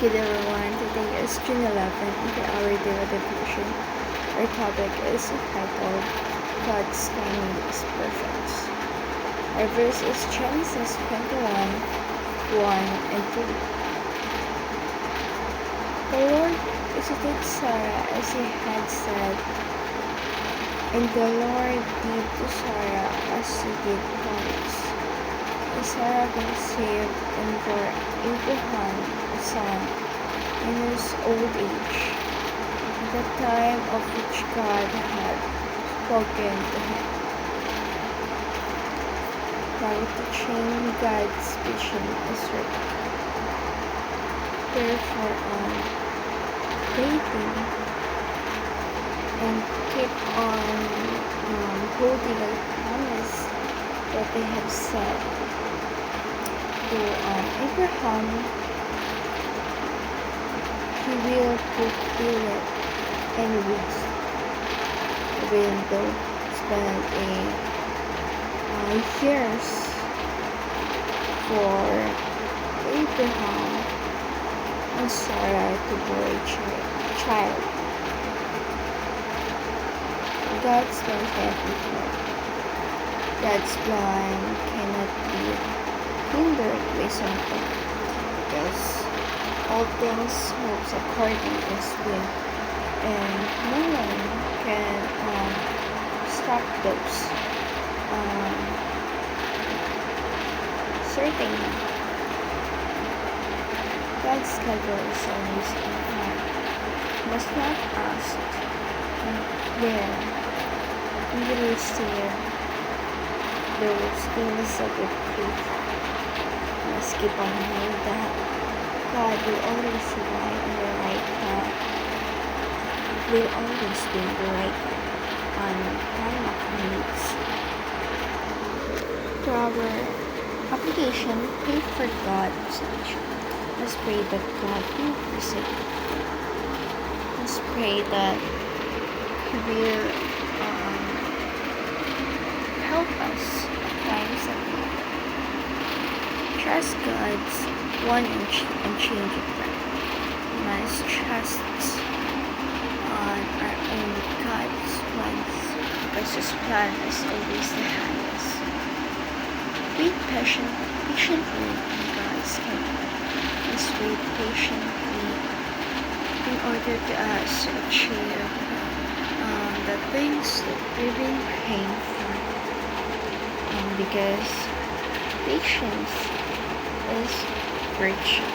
Good everyone, today is June 11th and our daily devotion. Our topic is titled God's timing is perfect. Our verse is Genesis 21, 1 and 2. The Lord visited Sarah as he had said, and the Lord gave to Sarah as he did promise. And Sarah conceived and bore Abraham a son in his old age, at the time of which God had spoken to him. By teaching God's vision is written. Therefore, waiting and keep on holding a promise that they have said to Abraham. He will fulfill it and would, even though spend years for Abraham and Sarah to bear a child. God's plan can't be held. God's plan cannot be hindered by something, because all things moves according to His will, and no one can stop those. Certainly, God's schedule is always on time. Must not ask where we will receive those things that we pray for. Must keep on knowing that God will always provide in the right time. Will always be the right time of needs. For our application, pray for God's solution. Let's pray that God will visit. Let's pray that He will help us at times of need. Trust God's one unchanging plan. We must trust on our own God's plans, because His plan is always the highest. Wait patiently in God's time. Let's wait patiently in order to us to achieve the things that we've been praying for. Because patience is virtue.